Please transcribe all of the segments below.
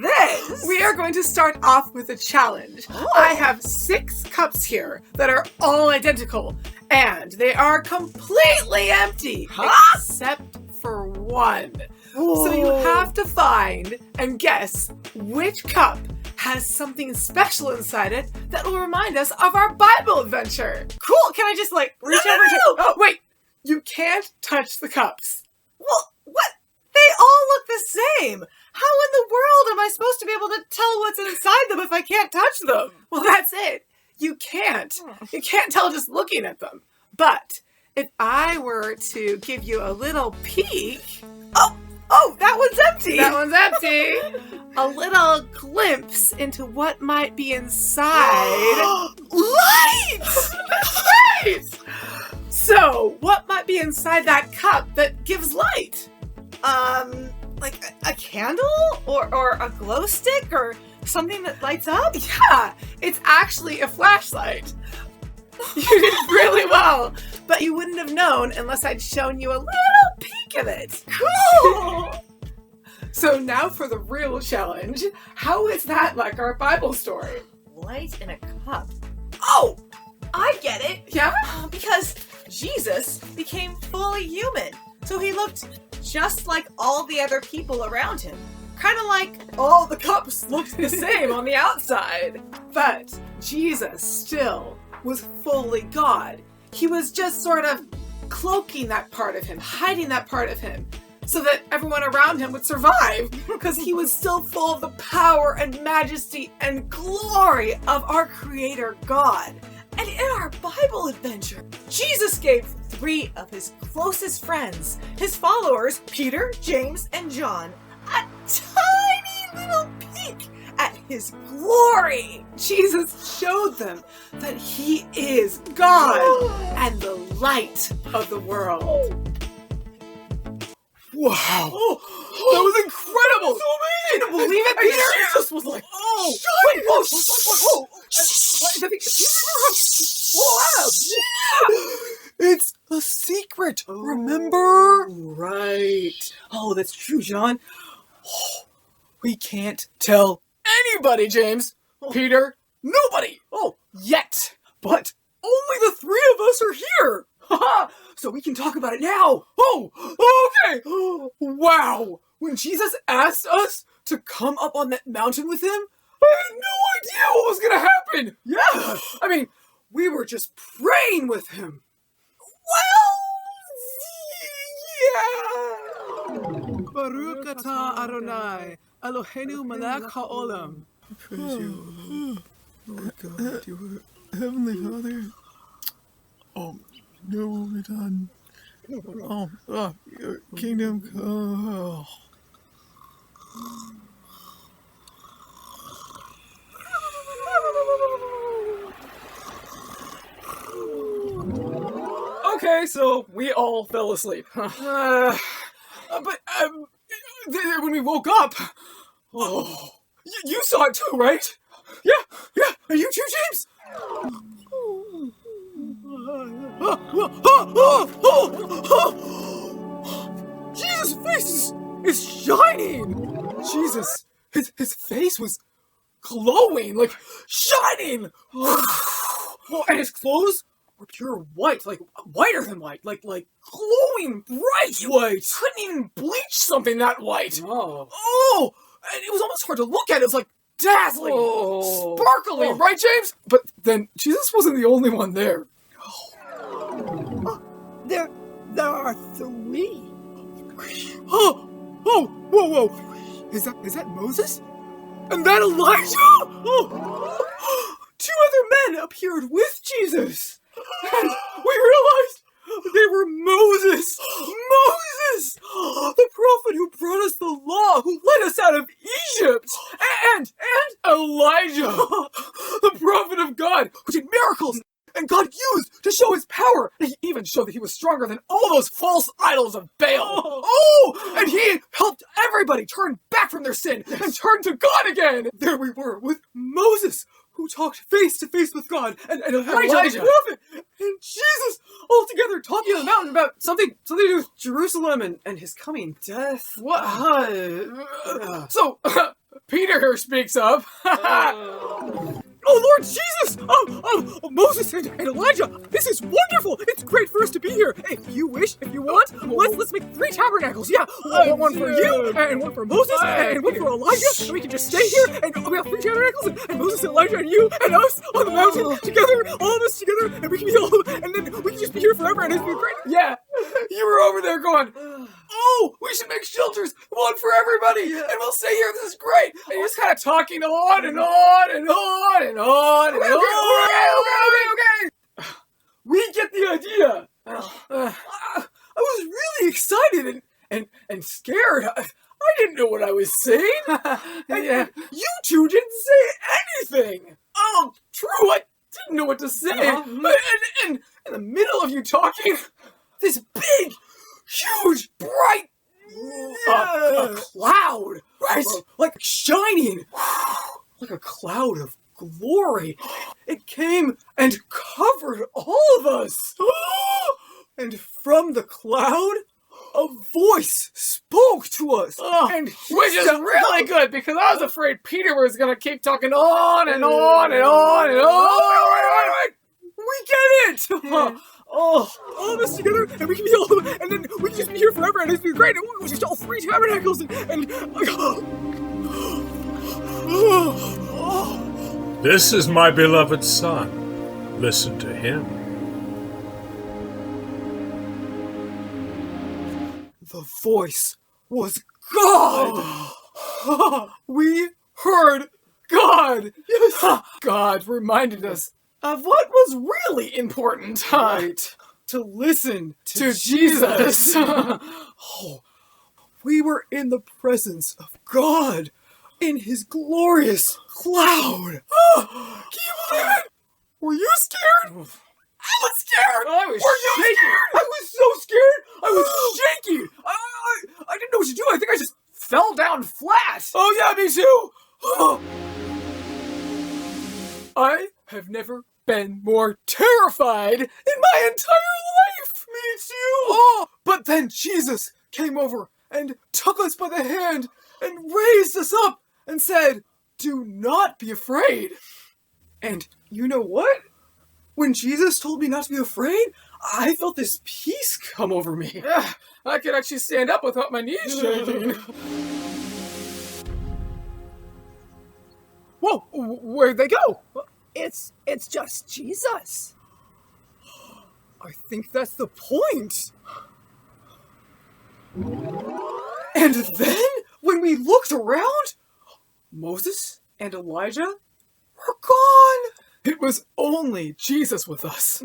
this? We are going to start off with a challenge. I have 6 cups here that are all identical, and they are completely empty, except for one. So you have to find and guess which cup has something special inside it that will remind us of our Bible adventure. Cool. Can I just reach over to... Oh, wait. You can't touch the cups. Well, what? They all look the same. How in the world am I supposed to be able to tell what's inside them if I can't touch them? Well, that's it. You can't. You can't tell just looking at them. But if I were to give you a little peek... Oh, that one's empty. That one's empty. A little glimpse into what might be inside. Light! Right! So, what might be inside that cup that gives light? Like a candle? Or a glow stick? Or something that lights up? Yeah, it's actually a flashlight. You did really well, but you wouldn't have known unless I'd shown you a little peek of it. Cool! So now for the real challenge. How is that like our Bible story? Light in a cup. Oh, I get it. Yeah? Because Jesus became fully human. So he looked just like all the other people around him. Kind of like all the cups looked the same on the outside. But Jesus still was fully God. He was just sort of cloaking that part of him, hiding that part of him, so that everyone around him would survive, because he was still full of the power and majesty and glory of our Creator God. And in our Bible adventure, Jesus gave 3 of his closest friends, his followers, Peter, James, and John, a tiny little peek at his glory. Jesus showed them that he is God and the light of the world. Wow. That was incredible. So amazing. Can you believe it, Peter? Jesus was like, It's a secret, remember? Right. Oh, that's true, John. Oh, we can't tell anybody, James. Peter, nobody. Oh, yet. But only the 3 of us are here. So we can talk about it now. Oh, okay. Wow. When Jesus asked us to come up on that mountain with him, I had no idea what was going to happen. Yeah. I mean, we were just praying with him. Well, yeah. Baruch atah Adonai, Eloheinu melech haolam. Praise you, Lord God, your Heavenly Father. Your will be done. Your kingdom come. Okay, so we all fell asleep. But when we woke up, you saw it too, right? Yeah. Are you too, James? Jesus' face is shining. Jesus, his face was glowing, like shining. And his clothes were pure white, like whiter than white, like glowing bright white. Couldn't even bleach something that white. Oh, and it was almost hard to look at. It was like dazzling, sparkling, right, James? But then Jesus wasn't the only one there. There are 3. Whoa! Is that Moses? And that Elijah? 2 other men appeared with Jesus. And we realized they were Moses, the prophet who brought us the law, who led us out of Egypt, and Elijah, the prophet of God, who did miracles and God used to show his power. And he even showed that he was stronger than all those false idols of Baal. And he helped everybody turn back from their sin and turn to God again. There we were with Moses, who talked face to face with God, and Elijah, the prophet, and Jesus, all together talking on the mountain about something to do with Jerusalem and his coming death. What? So, Peter here speaks up. Oh, Lord Jesus! Moses and Elijah, this is wonderful! It's great for us to be here. Hey, if you wish, if you want, let's make 3 tabernacles. Yeah, one for you, and one for Moses, and one for Elijah, and we can just stay here, and we have 3 tabernacles, and Moses and Elijah and you and us on the mountain together, all of us together, and we can be all, and then we can just be here forever, and it's been great. Yeah, you were over there going, oh, we should make shelters, one for everybody, and we'll stay here. This is great. And you're just kind of talking on and on and on and on and on. Okay. We get the idea. I was really excited and scared. I didn't know what I was saying. And you two didn't say anything. Oh, true. I didn't know what to say. And in the middle of you talking, this big, huge, bright a cloud, right? Like shining, like a cloud of glory. It came and covered all of us. And from the cloud, a voice spoke to us. And which is really good, because I was afraid Peter was going to keep talking on and on and on and on. We get it! All of us together, and we can be all, and then we can just be here forever, and it's been great, and we just all 3 tabernacles, This is my beloved Son. Listen to him. The voice was God! We heard God! Yes! God reminded us of what was really important, right? To listen to Jesus. We were in the presence of God, in his glorious cloud. Can you believe it? Were you scared? I was scared. I was shaking. I was so scared. I was shaking. I didn't know what to do. I think I just fell down flat. Oh yeah, me too. I have never been more terrified in my entire life. Me too. But then Jesus came over and took us by the hand and raised us up and said, "Do not be afraid." And you know what? When Jesus told me not to be afraid, I felt this peace come over me. Yeah, I could actually stand up without my knees shaking. Whoa, where'd they go? It's just Jesus. I think that's the point. And then, when we looked around, Moses and Elijah were gone. It was only Jesus with us.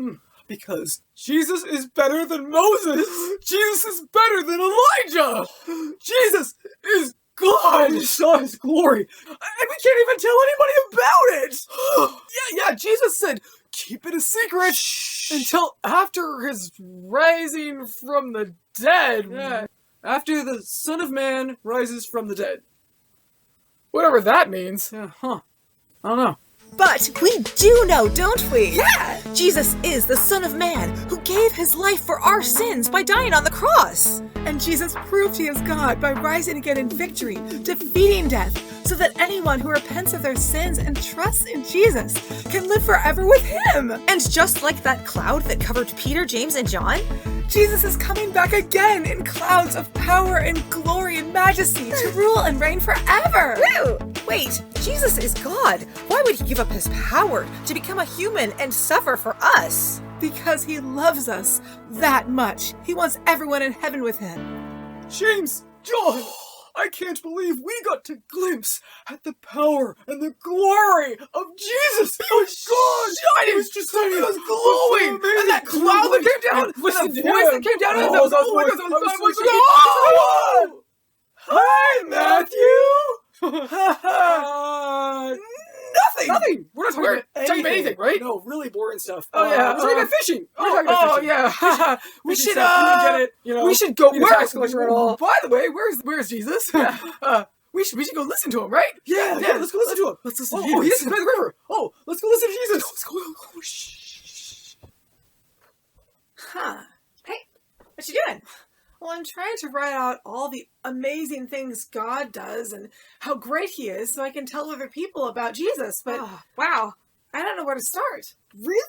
Because Jesus is better than Moses. Jesus is better than Elijah. Jesus is God. We saw his glory. And we can't even tell anybody about it. Yeah, Jesus said, keep it a secret until after his rising from the dead. Yeah. After the Son of Man rises from the dead. Whatever that means. I don't know. But we do know, don't we? Yeah! Jesus is the Son of Man who gave his life for our sins by dying on the cross. And Jesus proved he is God by rising again in victory, defeating death, so that anyone who repents of their sins and trusts in Jesus can live forever with him. And just like that cloud that covered Peter, James, and John, Jesus is coming back again in clouds of power and glory and majesty to rule and reign forever. Woo! Wait, Jesus is God. Why would he give up his power to become a human and suffer for us? Because he loves us that much. He wants everyone in heaven with him. James, John, I can't believe we got to glimpse at the power and the glory of Jesus. It was shining. It was just shining. It was glowing. And that cloud that came down. And the voice that came down. And the Hi, Matthew. Nothing. We're not talking about anything, right? No, really boring stuff. Oh yeah, we're talking about fishing. Yeah. We should get it. We should go. By the way, where's Jesus? We should go listen to him, right? Yeah. Let's go listen to him. Let's listen to Jesus. He's by the river. Let's go listen to Jesus. Let's go. Shh. Hey, what you doing? Well, I'm trying to write out all the amazing things God does and how great he is so I can tell other people about Jesus, but wow, I don't know where to start. Really?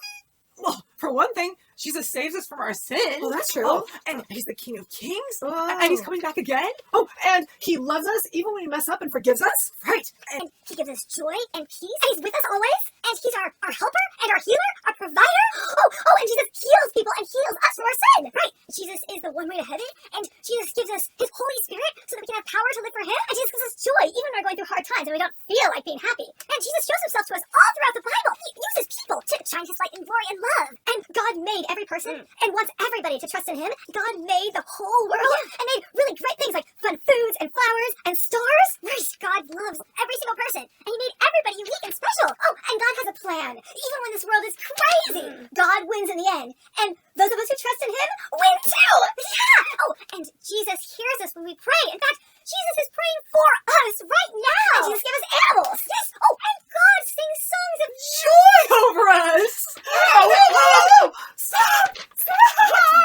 Well, for one thing, Jesus saves us from our sins. Oh, that's true. Oh, and he's the King of Kings. Oh. And he's coming back again. Oh, and he loves us even when we mess up and forgives us. Right. And he gives us joy and peace. And he's with us always. And he's our helper and our healer, our provider. Oh, and Jesus heals people and heals us from our sin. Right. Jesus is the one way to heaven. And Jesus gives us his Holy Spirit so that we can have power to live for him. And Jesus gives us joy even when we're going through hard times and we don't feel like being happy. And Jesus shows himself to us all throughout the Bible. He uses people to shine his light in glory and love. And God made every person and wants everybody to trust in him. God made the whole world and made really great things like fun foods and flowers and stars. Right. God loves every single person and he made everybody unique and special. Oh, and God has a plan. Even when this world is crazy, God wins in the end. And those of us who trust in him win too. Yeah. Oh, and Jesus hears us when we pray. In fact, Jesus is praying for us right now. And Jesus gives us animals. Yes. Oh, and God sings songs of Joy over us. Whoa. Stop.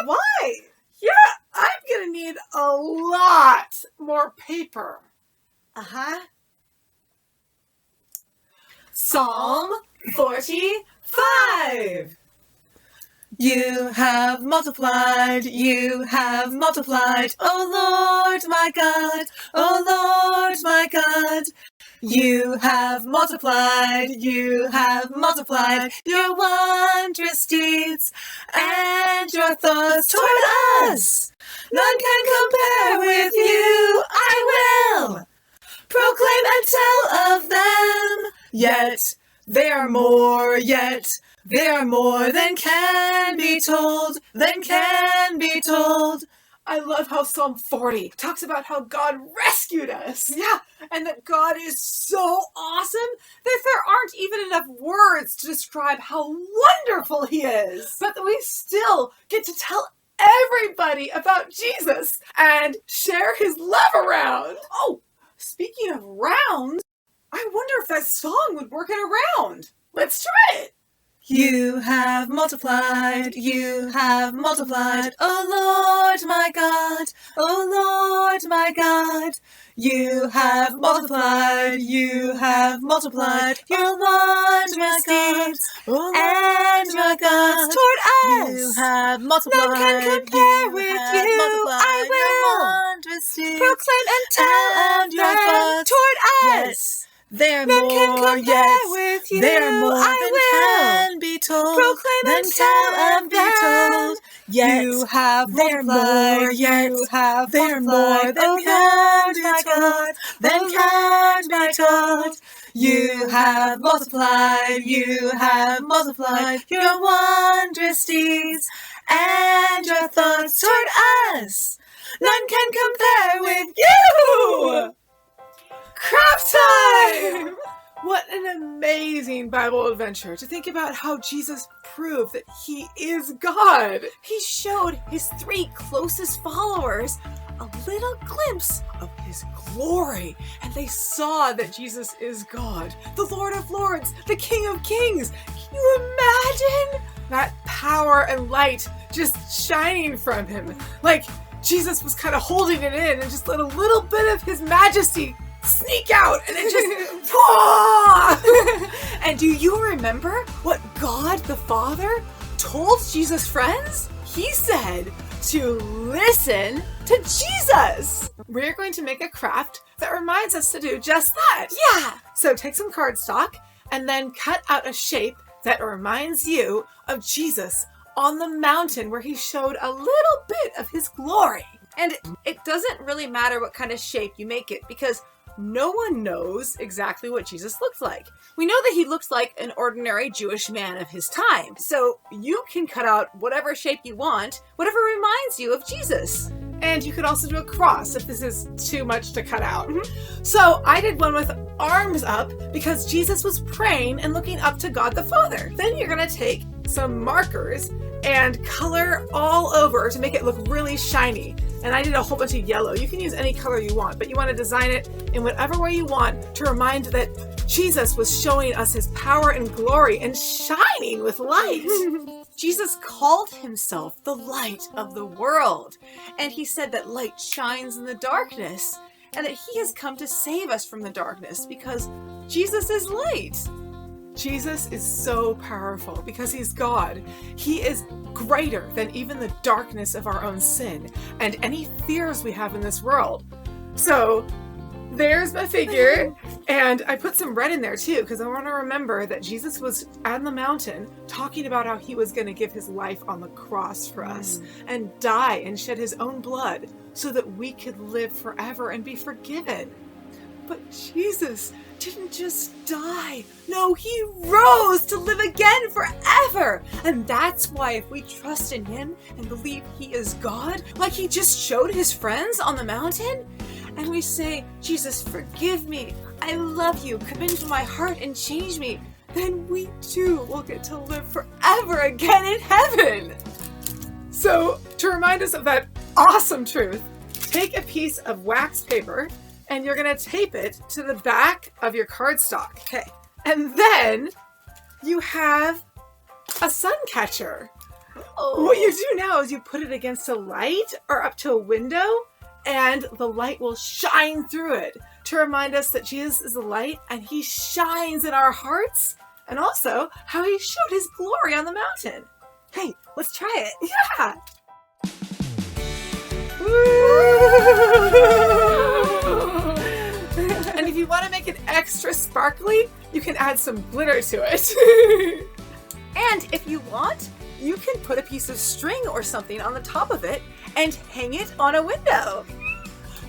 Why? Yeah, I'm going to need a lot more paper. Uh-huh. Psalm 45. You have multiplied, O Lord my God, O Lord my God. You have multiplied your wondrous deeds and your thoughts toward us. None can compare with you, I will proclaim and tell of them. Yet they are more than can be told, I love how Psalm 40 talks about how God rescued us. Yeah, and that God is so awesome that there aren't even enough words to describe how wonderful he is. But that we still get to tell everybody about Jesus and share his love around. Oh, speaking of rounds, I wonder if that song would work in a round. Let's try it. You have multiplied, O Lord my God, O Lord my God. You have multiplied your wondrous deeds and your thoughts toward us. You have multiplied, none can compare with you, I will proclaim and tell of your thoughts toward us. They're more, with you, they're more than can be told, proclaim and tell of them. You have multiplied, they're more than can be told, You have multiplied your wondrous deeds and your thoughts toward us. None can compare with you. Craft time! What an amazing Bible adventure to think about how Jesus proved that he is God. He showed his 3 closest followers a little glimpse of his glory, and they saw that Jesus is God, the Lord of Lords, the King of Kings. Can you imagine that power and light just shining from him? Like Jesus was kind of holding it in and just let a little bit of his majesty sneak out, and it just And do you remember what God the Father told Jesus' friends? He said to listen to Jesus. We're going to make a craft that reminds us to do just that. Yeah. So take some cardstock and then cut out a shape that reminds you of Jesus on the mountain where he showed a little bit of his glory. And it doesn't really matter what kind of shape you make it, because no one knows exactly what Jesus looked like. We know that he looks like an ordinary Jewish man of his time. So you can cut out whatever shape you want, whatever reminds you of Jesus. And you could also do a cross if this is too much to cut out. So I did one with arms up because Jesus was praying and looking up to God the Father. Then you're going to take some markers and color all over to make it look really shiny. And I did a whole bunch of yellow. You can use any color you want, but you want to design it in whatever way you want to remind that Jesus was showing us his power and glory and shining with light. Jesus called himself the light of the world. And he said that light shines in the darkness and that he has come to save us from the darkness because Jesus is light. Jesus is so powerful because he's God. He is greater than even the darkness of our own sin and any fears we have in this world. So there's my figure, and I put some red in there too because I want to remember that Jesus was on the mountain talking about how he was going to give his life on the cross for us and die and shed his own blood so that we could live forever and be forgiven. But Jesus didn't just die. No, he rose to live again forever. And that's why if we trust in him and believe he is God, like he just showed his friends on the mountain, and we say, Jesus, forgive me. I love you. Come into my heart and change me. Then we too will get to live forever again in heaven. So to remind us of that awesome truth, take a piece of wax paper and you're going to tape it to the back of your cardstock. Okay. And then you have a sun catcher. Oh. What you do now is you put it against a light or up to a window, and the light will shine through it to remind us that Jesus is the light and he shines in our hearts, and also how he showed his glory on the mountain. Hey, let's try it. Yeah. And if you want to make it extra sparkly, you can add some glitter to it. And if you want, you can put a piece of string or something on the top of it and hang it on a window.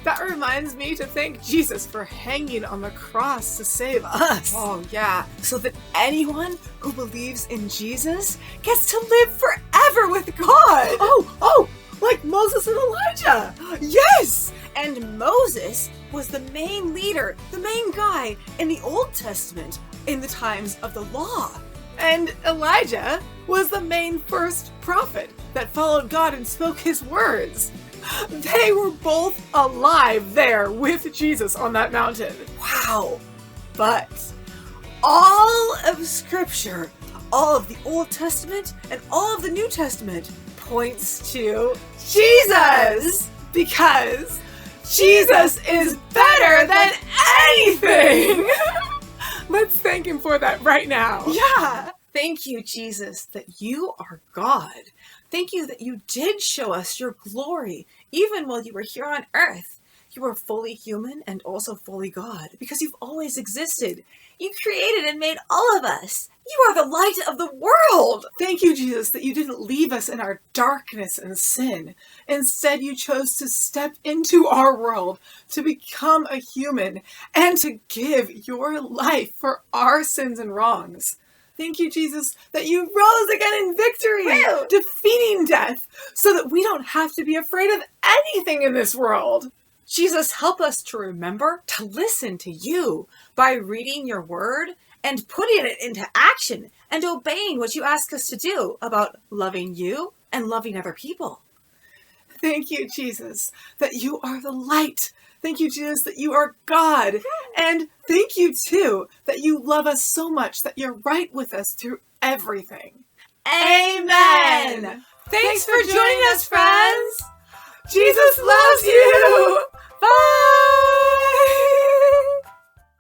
That reminds me to thank Jesus for hanging on the cross to save us. Oh yeah, so that anyone who believes in Jesus gets to live forever with God. Oh, like Moses and Elijah. Yes! And Moses was the main leader, the main guy in the Old Testament in the times of the law. And Elijah was the main first prophet that followed God and spoke his words. They were both alive there with Jesus on that mountain. Wow. But all of Scripture, all of the Old Testament and all of the New Testament points to Jesus, because Jesus is better than anything. Let's thank him for that right now. Yeah. Thank you, Jesus, that you are God. Thank you that you did show us your glory, even while you were here on earth. You were fully human and also fully God, because you've always existed. You created and made all of us. You are the light of the world. Thank you, Jesus, that you didn't leave us in our darkness and sin. Instead, you chose to step into our world, to become a human, and to give your life for our sins and wrongs. Thank you, Jesus, that you rose again in victory, defeating death, so that we don't have to be afraid of anything in this world. Jesus, help us to remember to listen to you by reading your word and putting it into action and obeying what you ask us to do about loving you and loving other people. Thank you, Jesus, that you are the light. Thank you, Jesus, that you are God. And thank you, too, that you love us so much that you're right with us through everything. Amen. Thanks for joining us, friends. Jesus loves you. Bye.